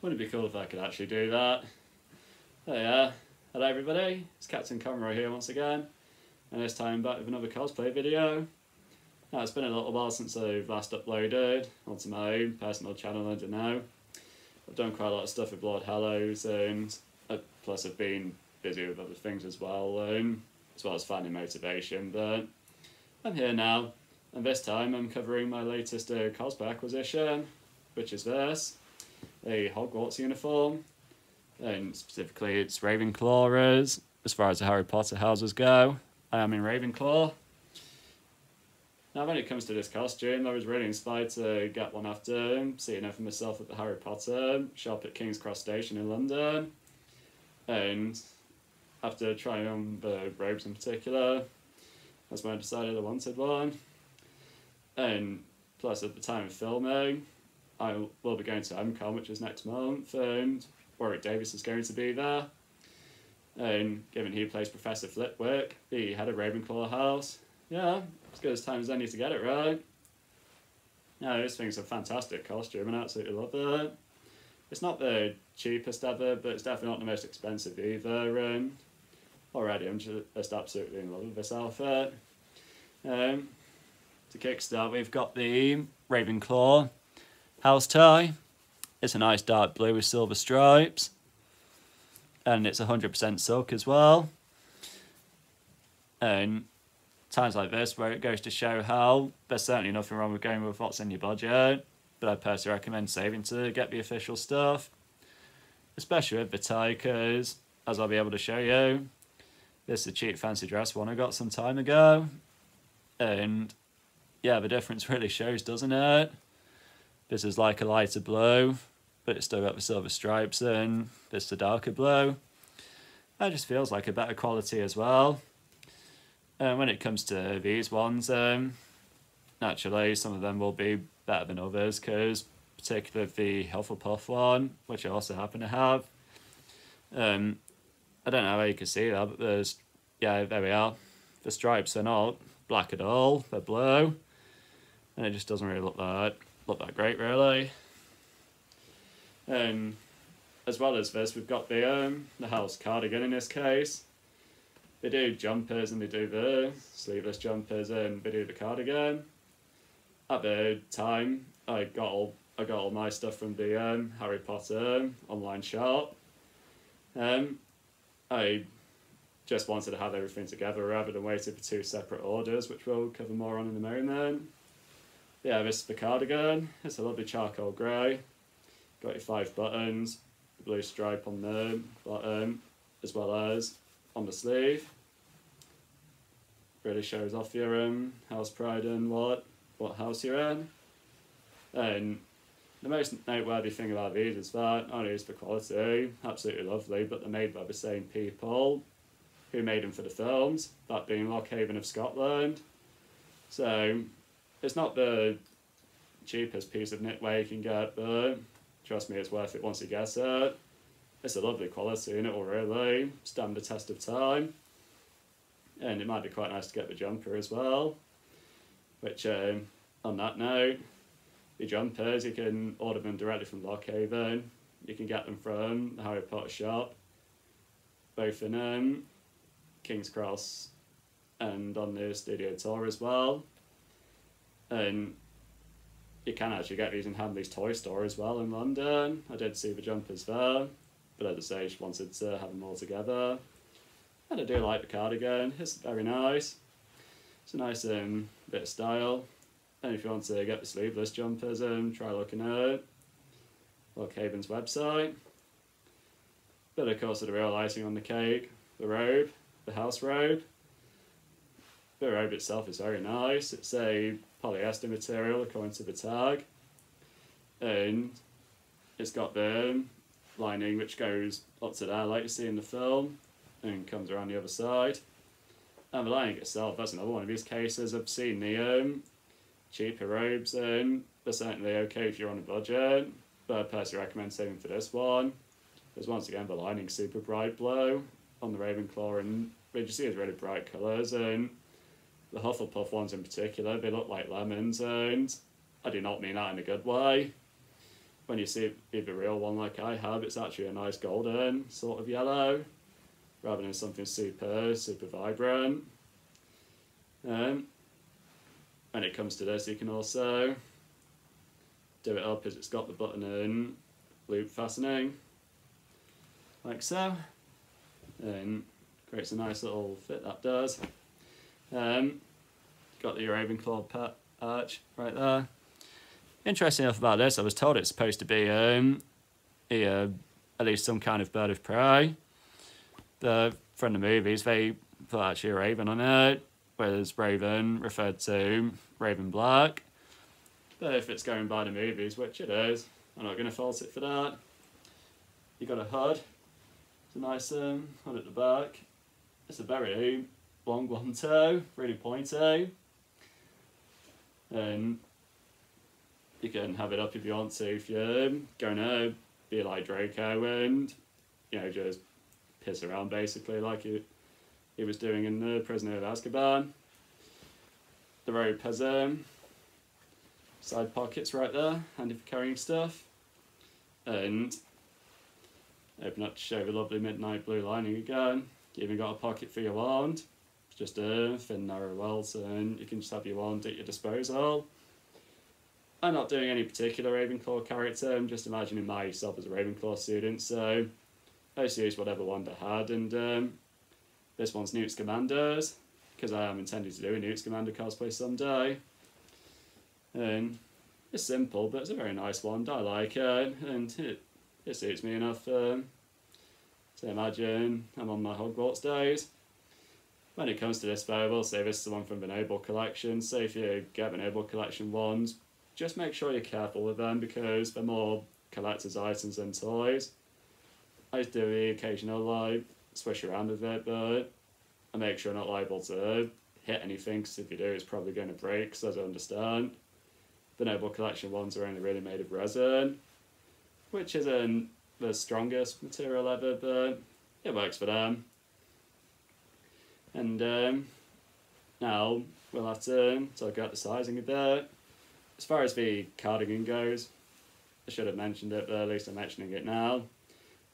Wouldn't it be cool if I could actually do that? Oh yeah, hello everybody, it's Captain Conroy here once again, and this time back with another cosplay video. Now it's been a little while since I've last uploaded onto my own personal channel, I don't know. I've done quite a lot of stuff with Lord Hallows, and plus I've been busy with other things as well as finding motivation, but I'm here now, and this time I'm covering my latest cosplay acquisition, which is this. A Hogwarts uniform, and specifically it's Ravenclaw. As far as the Harry Potter houses go, I am in Ravenclaw. Now when it comes to this costume, I was really inspired to get one after seeing it for myself at the Harry Potter shop at King's Cross Station in London, and after trying on the robes in particular, that's when I decided I wanted one. And plus at the time of filming, I will be going to MCon, which is next month, and Warwick Davis is going to be there. And given he plays Professor Flitwick, the head of Ravenclaw House, yeah, as good as time as any to get it right. No, this thing's a fantastic costume and I absolutely love it. It's not the cheapest ever, but it's definitely not the most expensive either. And already I'm just absolutely in love with this outfit. To kickstart, we've got the Ravenclaw house tie. It's a nice dark blue with silver stripes, and it's 100% silk as well. And times like this where it goes to show how there's certainly nothing wrong with going with what's in your budget, but I personally recommend saving to get the official stuff, especially with the tie, because as I'll be able to show you, this is a cheap fancy dress one I got some time ago, and yeah, the difference really shows, doesn't it? This is like a lighter blue, but it's still got the silver stripes, and this is a darker blue. It just feels like a better quality as well. And when it comes to these ones, naturally some of them will be better than others, because particularly the Hufflepuff one, which I also happen to have. I don't know how you can see that, but there's, yeah, there we are. The stripes are not black at all, they're blue, and it just doesn't really look that great, really. As well as this, we've got the house cardigan in this case. They do jumpers and they do the sleeveless jumpers and they do the cardigan. At the time, I got all my stuff from the Harry Potter online shop. I just wanted to have everything together rather than waiting for two separate orders, which we'll cover more on in a moment. Yeah, this is the cardigan. It's a lovely charcoal grey. Got your 5 buttons, the blue stripe on the bottom, as well as on the sleeve. Really shows off your house pride and what house you're in. And the most noteworthy thing about these is that not only is the quality absolutely lovely, but they're made by the same people who made them for the films, that being Lockhaven of Scotland. So it's not the cheapest piece of knitwear you can get, but trust me, it's worth it once you get it. It's a lovely quality and it will really stand the test of time. And it might be quite nice to get the jumper as well, which on that note, the jumpers, you can order them directly from Lockhaven. You can get them from the Harry Potter shop, both in King's Cross and on the studio tour as well. And you can actually get these in Hamley's toy store as well in London. I did see the jumpers there, but as I say, I just wanted to have them all together. And I do like the cardigan, it's very nice. It's a nice bit of style. And if you want to get the sleeveless jumpers, try looking at Lockhaven's website. But of course, the real icing on the cake, the robe, the house robe. The robe itself is very nice. It's a polyester material according to the tag, and it's got the lining which goes up to there like you see in the film and comes around the other side. And the lining itself, that's another one of these cases. I've seen the cheaper robes and they're certainly okay if you're on a budget, but I personally recommend saving for this one, because once again the lining's super bright blue on the Ravenclaw, and you see it's really bright colours, and the Hufflepuff ones in particular, they look like lemons, and I do not mean that in a good way. when you see the real one like I have, it's actually a nice golden sort of yellow, rather than something super vibrant. When it comes to this, you can also do it up as it's got the button and loop fastening, like so, and creates a nice little fit that does. Got the Ravenclaw patch right there. Interesting enough about this, I was told it's supposed to be at least some kind of bird of prey. From the movies, they put actually a raven on it, whereas raven referred to raven black. But if it's going by the movies, which it is, I'm not going to fault it for that. You got a hood. It's a nice hood at the back. It's a very long one too, really pointy. And you can have it up if you want to, if you're going to be like Draco and, you know, just piss around basically like he was doing in the Prisoner of Azkaban. The robe has side pockets right there, handy for carrying stuff. And open up to show the lovely midnight blue lining again. You even got a pocket for your wand. It's just a thin narrow welt and you can just have your wand at your disposal. I'm not doing any particular Ravenclaw character, I'm just imagining myself as a Ravenclaw student, so I just used whatever wand I had, and this one's Newt Scamander's, because I am intending to do a Newt Scamander cosplay someday. And it's simple, but it's a very nice wand, I like it, and it suits me enough to imagine I'm on my Hogwarts days. When it comes to this though, I will say this is the one from the Noble Collection, so if you get the Noble Collection wands, just make sure you're careful with them because they're more collector's items than toys. I just do the occasional like swish around with it, but I make sure I'm not liable to hit anything because if you do it's probably going to break, because as I understand, the Noble Collection ones are only really made of resin, which isn't the strongest material ever, but it works for them. And now we'll have to talk about the sizing a bit. As far as the cardigan goes, I should have mentioned it, but at least I'm mentioning it now.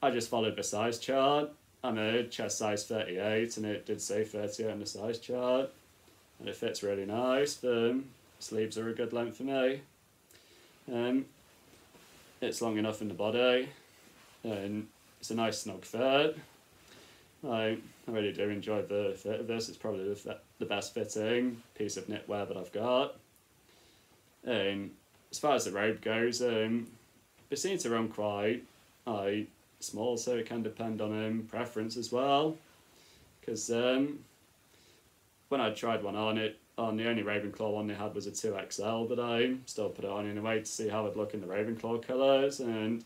I just followed the size chart. I'm a chest size 38 and it did say 38 on the size chart. And it fits really nice. The sleeves are a good length for me. It's long enough in the body and it's a nice snug fit. I really do enjoy the fit of this. It's probably the best fitting piece of knitwear that I've got. As far as the robe goes, they seem to run quite small, so it can depend on preference as well. Because when I tried one on, the only Ravenclaw one they had was a 2XL, but I still put it on in a way to see how it'd look in the Ravenclaw colours, and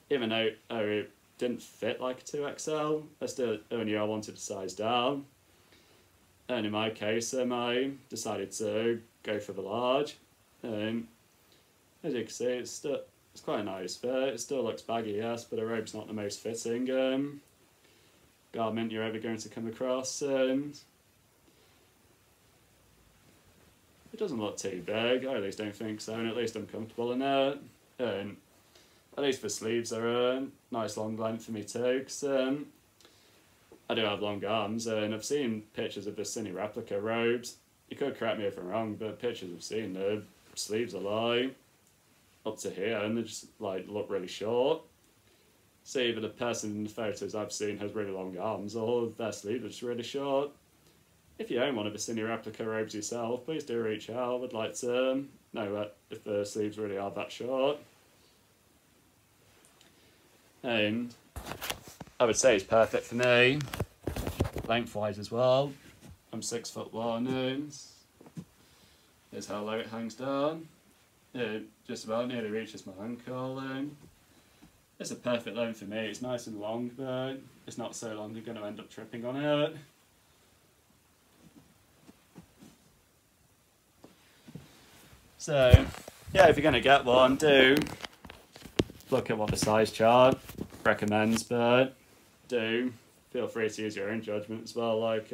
even though it didn't fit like a 2XL, I still only wanted to size down. And in my case, I decided to go for the large. As you can see, it's quite a nice fit. It still looks baggy, yes, but a robe's not the most fitting garment you're ever going to come across. It doesn't look too big, I at least don't think so, and at least I'm comfortable in it. And at least the sleeves are a nice long length for me too, because I do have long arms, and I've seen pictures of the Cine replica robes. You could correct me if I'm wrong, but pictures I've seen, the sleeves are like up to here, and they just like look really short. So either the person in the photos I've seen has really long arms, or their sleeves are just really short. If you own one of the Cine replica robes yourself, please do reach out. I'd like to know if the sleeves really are that short. And I would say it's perfect for me, lengthwise as well. I'm 6'1", and here's how low it hangs down. It just about nearly reaches my ankle, and it's a perfect length for me. It's nice and long, but it's not so long you're going to end up tripping on it. So, yeah, if you're going to get one, do look at what the size chart recommends, but do feel free to use your own judgment as well, like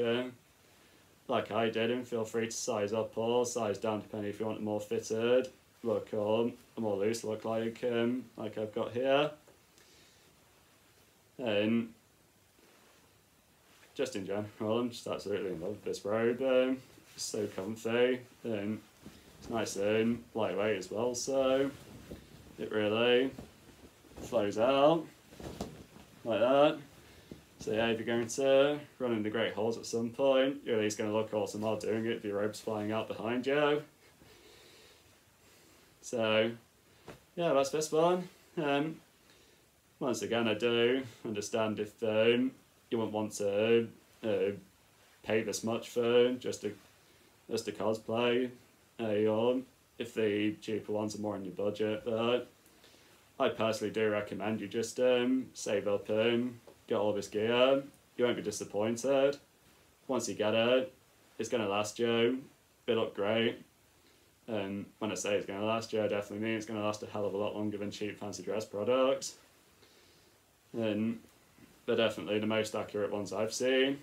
I did, and feel free to size up or size down depending if you want it more fitted look, or a more loose look like I've got here. And just in general, I'm just absolutely in love with this robe. It's so comfy, and it's nice and lightweight as well, so it really flows out like that. So yeah, if you're going to run into Great Halls at some point, you're at least going to look awesome while doing it if your robe's flying out behind you. So yeah, that's this one. Once again, I do understand if you wouldn't want to pay this much for just a cosplay, or if the cheaper ones are more on your budget, but I personally do recommend you just save up and get all this gear. You won't be disappointed. Once you get it, it's going to last you. It'll look great. And when I say it's going to last you, I definitely mean it's going to last a hell of a lot longer than cheap fancy dress products. And they're definitely the most accurate ones I've seen,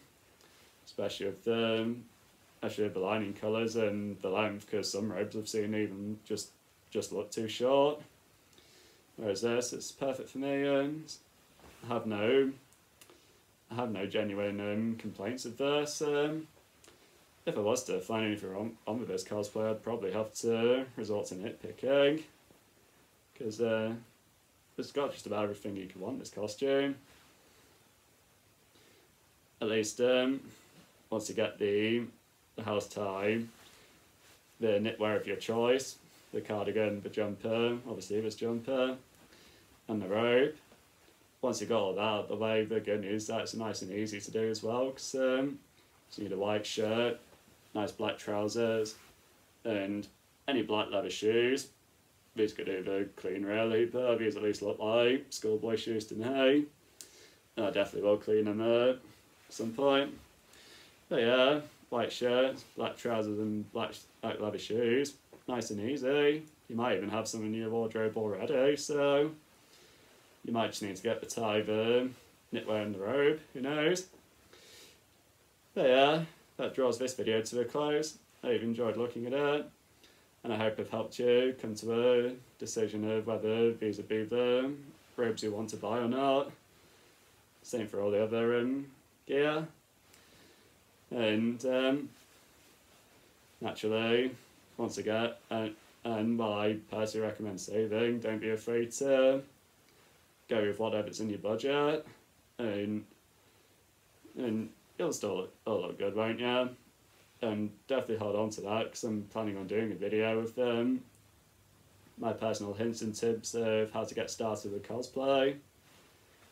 especially with the lining colours and the length, because some robes I've seen even just look too short. Whereas this, it's perfect for me, and I have no genuine complaints of this. If I was to find anything wrong with this cosplay, I'd probably have to resort to nitpicking, because it's got just about everything you could want in this costume. At least once you get the house tie, the knitwear of your choice, the cardigan, the jumper, obviously this jumper, and the robe. Once you've got all that out of the way, the good news is that it's nice and easy to do as well, because you need a white shirt, nice black trousers, and any black leather shoes. These could either clean really, but these at least look like schoolboy shoes to me. And I definitely will clean them at some point. But yeah, white shirt, black trousers and black leather shoes. Nice and easy. You might even have some in your wardrobe already, so you might just need to get the tie, the knitwear and the robe, who knows. But yeah, that draws this video to a close. I hope you've enjoyed looking at it, and I hope I've helped you come to a decision of whether these would be the robes you want to buy or not. Same for all the other gear. And naturally, once again, and while I personally recommend saving, don't be afraid to go with whatever's in your budget, and it'll still look good, won't you? And definitely hold on to that, because I'm planning on doing a video with my personal hints and tips of how to get started with cosplay.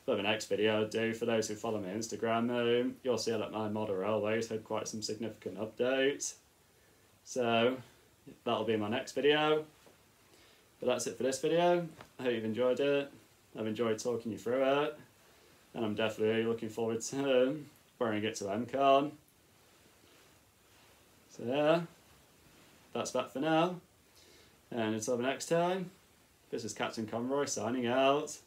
But the next video I'll do, for those who follow my Instagram, you'll see that my model railways had quite some significant updates. So that'll be my next video. But that's it for this video. I hope you've enjoyed it. I've enjoyed talking you through it, and I'm definitely looking forward to wearing it to MCon. So yeah, that's that for now. And until the next time, this is Captain Conroy signing out.